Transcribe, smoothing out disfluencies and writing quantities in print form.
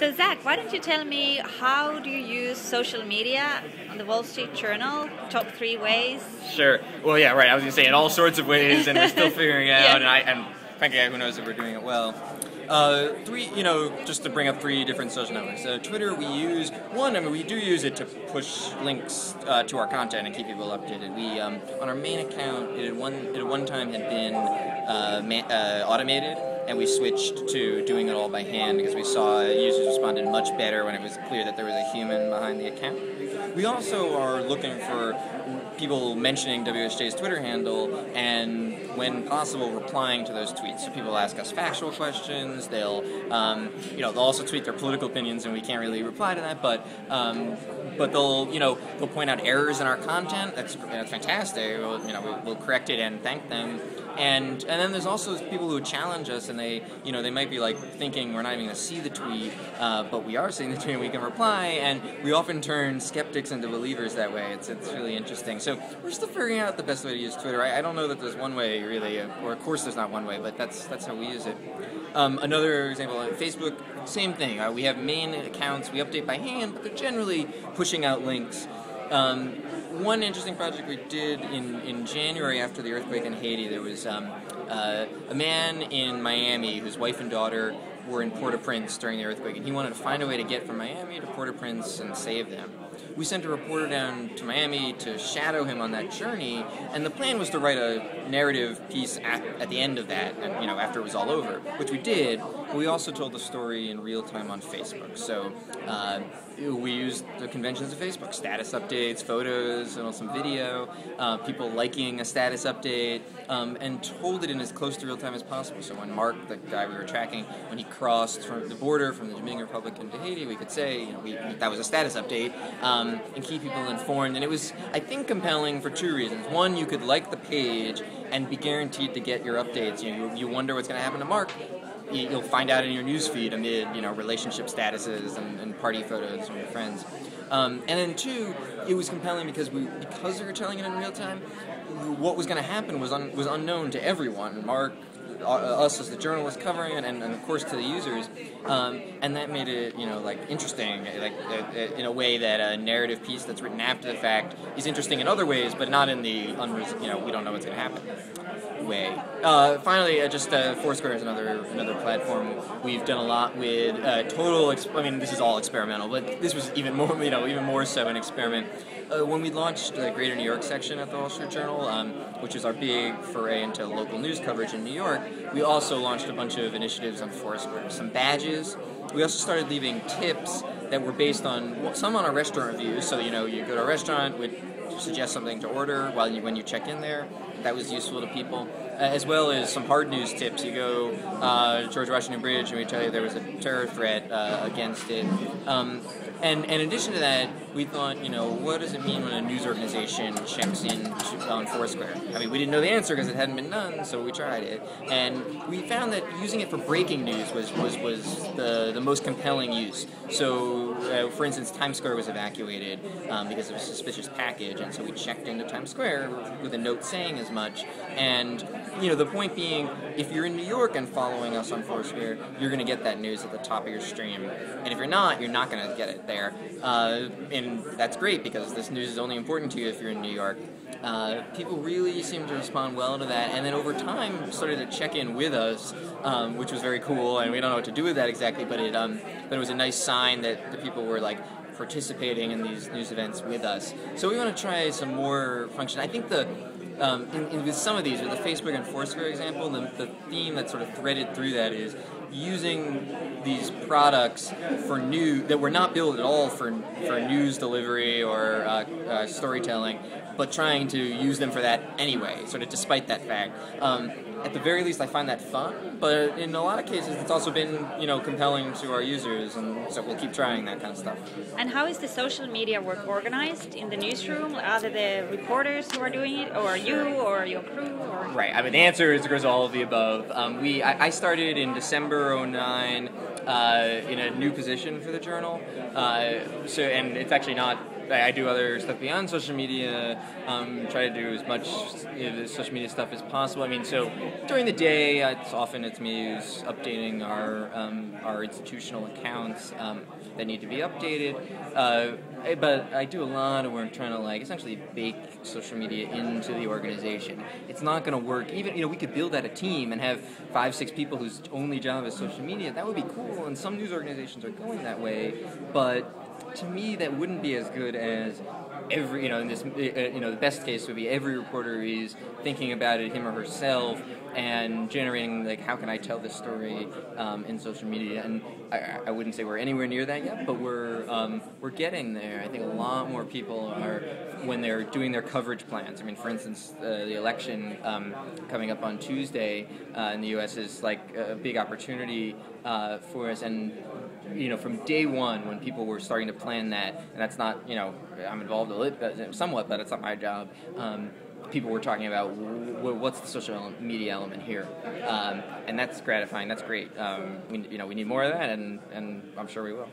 So Zach, why don't you tell me, how do you use social media on the Wall Street Journal? Top 3 ways. Sure. Well, yeah, right. I was going to say in all sorts of ways, and we're still figuring it out. Yeah. And frankly, who knows if we're doing it well. Just to bring up 3 different social networks. Twitter, we use we do use it to push links to our content and keep people updated. We on our main account, it at one time had been automated, and we switched to doing it all by hand because we saw users responded much better when it was clear that there was a human behind the account. We also are looking for people mentioning WSJ's Twitter handle and, when possible, replying to those tweets. So people ask us factual questions. They'll also tweet their political opinions, and we can't really reply to that. But they'll point out errors in our content. That's fantastic. We'll correct it and thank them. And then there's also people who challenge us, and they might be thinking we're not even going to see the tweet, but we are seeing the tweet and we can reply, and we often turn skeptics into believers that way. It's really interesting. So we're still figuring out the best way to use Twitter. I don't know that there's one way really, or of course there's not one way, but that's how we use it. Another example, Facebook, same thing. We have main accounts we update by hand, but they're generally pushing out links. One interesting project we did in January after the earthquake in Haiti, there was a man in Miami whose wife and daughter were in Port-au-Prince during the earthquake, and he wanted to find a way to get from Miami to Port-au-Prince and save them. We sent a reporter down to Miami to shadow him on that journey, and the plan was to write a narrative piece at the end of that, and after it was all over, which we did. But we also told the story in real time on Facebook. So we used the conventions of Facebook: status updates, photos, and some video, people liking a status update, and told it in as close to real time as possible. So when Mark, the guy we were tracking, when he crossed from the border from the Dominican Republic into Haiti, we could say, that was a status update, and keep people informed. And it was, I think, compelling for 2 reasons. One, you could like the page and be guaranteed to get your updates. You wonder what's going to happen to Mark. You'll find out in your newsfeed amid relationship statuses and party photos from your friends. And then 2, it was compelling because we were telling it in real time. What was going to happen was unknown to everyone. Mark, us as the journalists covering it, and of course to the users, and that made it interesting, in a way that a narrative piece that's written after the fact is interesting in other ways, but not in the we don't know what's going to happen way. Finally, Foursquare is another platform we've done a lot with. This is all experimental, but this was even more so an experiment. When we launched the Greater New York section at the Wall Street Journal, which is our big foray into local news coverage in New York, we also launched a bunch of initiatives on Foursquare. Some badges. We also started leaving tips that were based on some on our restaurant reviews. So you go to a restaurant, would suggest something to order when you check in there. That was useful to people, as well as some hard news tips. You go to George Washington Bridge, and we tell you there was a terror threat against it. And in addition to that, we thought, what does it mean when a news organization checks in on Foursquare? We didn't know the answer because it hadn't been done, so we tried it. And we found that using it for breaking news was the most compelling use. So, for instance, Times Square was evacuated because of a suspicious package, and so we checked into Times Square with a note saying as much. And, the point being, if you're in New York and following us on Foursquare, you're going to get that news at the top of your stream. And if you're not going to get it there. And that's great because this news is only important to you if you're in New York. People really seem to respond well to that, and then over time started to check in with us, which was very cool. And we don't know what to do with that exactly, but it was a nice sign that the people were participating in these news events with us. So we want to try some more function. I think with some of these, with the Facebook and Foursquare example, the theme that's sort of threaded through that is using these products that were not built at all for news delivery or storytelling, but trying to use them for that anyway, sort of despite that fact. At the very least, I find that fun, but in a lot of cases, it's also been, compelling to our users, and so we'll keep trying that kind of stuff. And how is the social media work organized in the newsroom? Are there the reporters who are doing it, or you, or your crew? Or? Right. The answer is, of course, all of the above. I started in December '09 in a new position for the Journal, and it's actually not I do other stuff beyond social media. Try to do as much social media stuff as possible. I mean, so during the day, it's me who's updating our institutional accounts that need to be updated. But I do a lot of work trying to essentially bake social media into the organization. It's not going to work. Even we could build out a team and have 5-6 people whose only job is social media. That would be cool, and some news organizations are going that way. But to me, that wouldn't be as good as every the best case would be every reporter is thinking about it him or herself and generating how can I tell this story in social media. And I wouldn't say we're anywhere near that yet, but we're getting there. I think a lot more people are, when they're doing their coverage plans. I mean, for instance, the election coming up on Tuesday in the U.S. is a big opportunity for us. And from day one, when people were starting to plan that, and that's not, I'm involved a little, somewhat, but it's not my job. People were talking about what's the social media element here, and that's gratifying. That's great. We need more of that, and I'm sure we will.